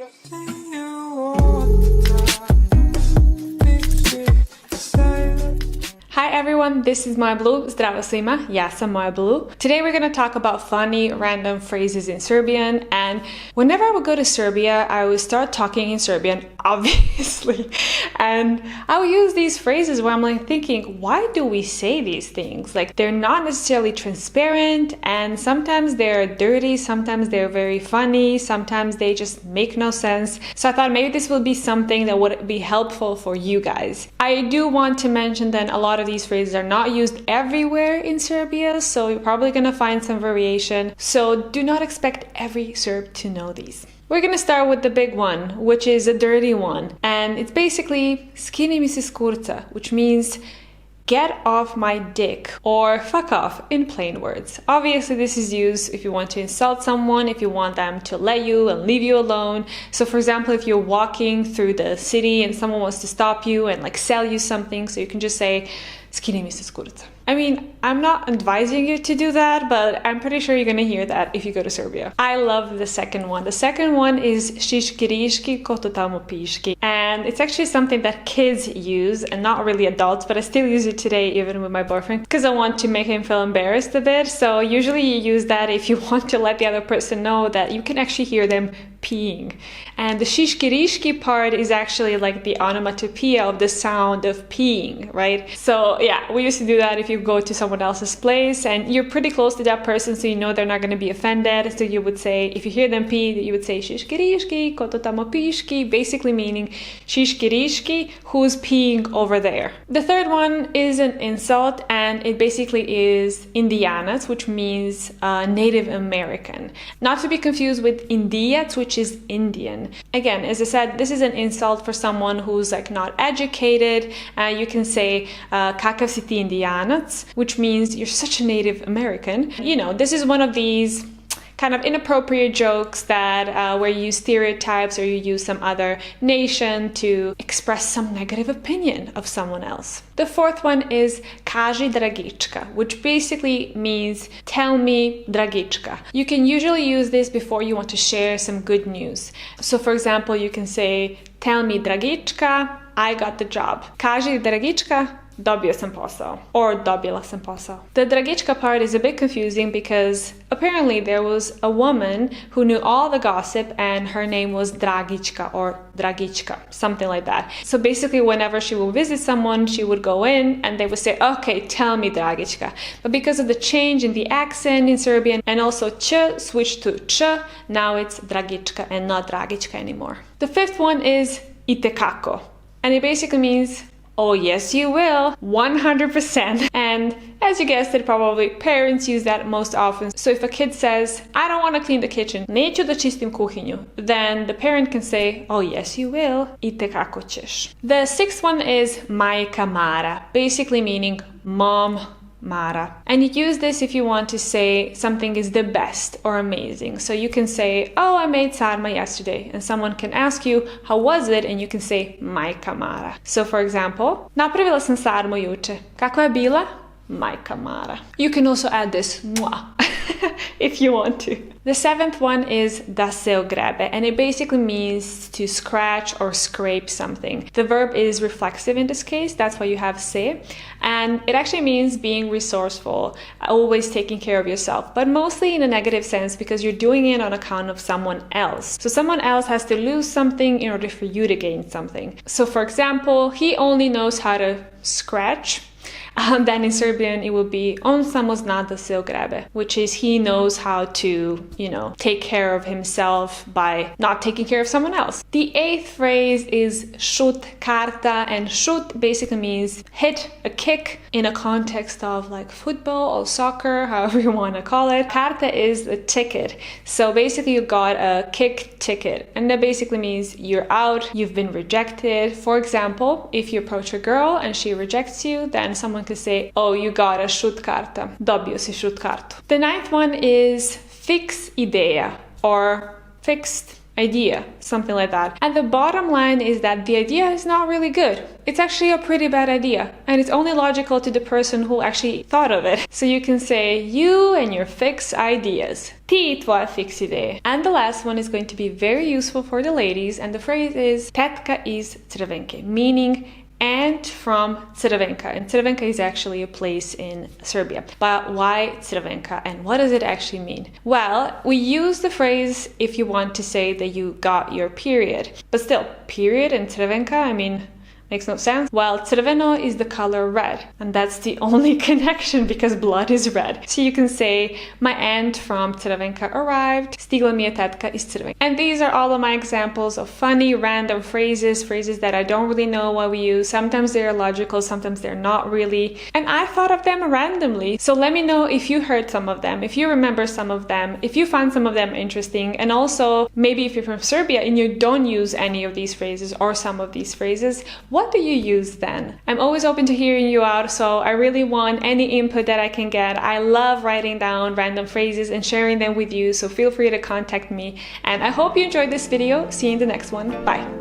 Hi everyone, this is Moja Blue. Zdravo svima, ja sam Moja Blue. Today we're going to talk about funny random phrases in Serbian, and whenever I would go to Serbia, I would start talking in Serbian, obviously, and I would use these phrases where I'm like thinking, why do we say these things? Like, they're not necessarily transparent, and sometimes they're dirty, sometimes they're very funny, sometimes they just make no sense. So I thought maybe this would be something that would be helpful for you guys. I do want to mention that a lot of these phrases are not used everywhere in Serbia, so you're probably going to find some variation. So do not expect every Serb to know these. We're going to start with the big one, which is a dirty one. And it's basically skini mi se s kurca, which means get off my dick, or fuck off in plain words. Obviously, this is used if you want to insult someone, if you want them to let you and leave you alone. So for example, if you're walking through the city and someone wants to stop you and like sell you something, so you can just say, skini mi se s kurca. I mean, I'm not advising you to do that, but I'm pretty sure you're gonna hear that if you go to Serbia. I love the second one. The second one is šiškiriški ko to tamo piški. And it's actually something that kids use and not really adults, but I still use it today even with my boyfriend because I want to make him feel embarrassed a bit. So usually you use that if you want to let the other person know that you can actually hear them peeing. And the šiškiriški part is actually like the onomatopoeia of the sound of peeing, right? So yeah, we used to do that if you go to someone else's place and you're pretty close to that person, so you know they're not going to be offended. So you would say, if you hear them pee, you would say šiškiriški ko to tamo piški, basically meaning šiškiriški, who's peeing over there. The third one is an insult, and it basically is Indianac, which means Native American. Not to be confused with Indijac, which is Indian. Again, as I said, this is an insult for someone who's like not educated. You can say kakav si ti Indijanac, which means you're such a Native American. You know, this is one of these kind of inappropriate jokes that where you use stereotypes or you use some other nation to express some negative opinion of someone else. The fourth one is kaži dragička, which basically means tell me dragička. You can usually use this before you want to share some good news. So for example, you can say, tell me dragička, I got the job. Kaži dragička, dobio sam posao, or dobila sam posao. The dragička part is a bit confusing because apparently there was a woman who knew all the gossip and her name was Dragička or Dragička, something like that. So basically whenever she would visit someone, she would go in and they would say, okay, tell me Dragička. But because of the change in the accent in Serbian and also ch switched to ch, now it's Dragička and not Dragička anymore. The fifth one is itekako, and it basically means oh yes you will, 100%. And as you guessed it, probably parents use that most often. So if a kid says, I don't want to clean the kitchen, neću da čistim kuhinju, then the parent can say, oh yes you will, itekako ćeš. The sixth one is majka Mara, basically meaning mom Mara. And you use this if you want to say something is the best or amazing. So you can say, oh, I made sarma yesterday. And someone can ask you, how was it? And you can say, majka Mara. So for example, napravila sam sarmu juče. Kako je bila? Majka Mara. You can also add this mwah if you want to. The seventh one is da se ogrebe, and it basically means to scratch or scrape something. The verb is reflexive in this case, that's why you have se, and it actually means being resourceful, always taking care of yourself, but mostly in a negative sense because you're doing it on account of someone else. So someone else has to lose something in order for you to gain something. So for example, he only knows how to scratch. Then in Serbian it would be on samo zna da se ogrebe, which is he knows how to, take care of himself by not taking care of someone else. The eighth phrase is šut karta, and šut basically means hit, a kick, in a context of like football or soccer, however you want to call it. Karta is a ticket. So basically you got a kick ticket, and that basically means you're out, you've been rejected. For example, if you approach a girl and she rejects you, then someone could say, oh, you got a šut karta, dobio si šut kartu. The ninth one is fix ideja, or fixed idea, something like that. And the bottom line is that the idea is not really good. It's actually a pretty bad idea, and it's only logical to the person who actually thought of it. So you can say, you and your fixed ideas. Ti I tvoje fiks ideje. And the last one is going to be very useful for the ladies, and the phrase is tetka iz Crvenke, meaning aunt from Crvenka, and Crvenka is actually a place in Serbia. But why Crvenka, and what does it actually mean? Well, we use the phrase if you want to say that you got your period. But still, period and Crvenka, I mean, makes no sense. Well, crveno is the color red, and that's the only connection because blood is red. So you can say, my aunt from Crvenka arrived, stigla mi je tetka iz Crvenke. And these are all of my examples of funny random phrases that I don't really know what we use. Sometimes they're logical, sometimes they're not really. And I thought of them randomly. So let me know if you heard some of them, if you remember some of them, if you find some of them interesting. And also, maybe if you're from Serbia and you don't use any of these phrases or some of these phrases, what do you use then? I'm always open to hearing you out, so I really want any input that I can get. I love writing down random phrases and sharing them with you, so feel free to contact me. And I hope you enjoyed this video. See you in the next one. Bye!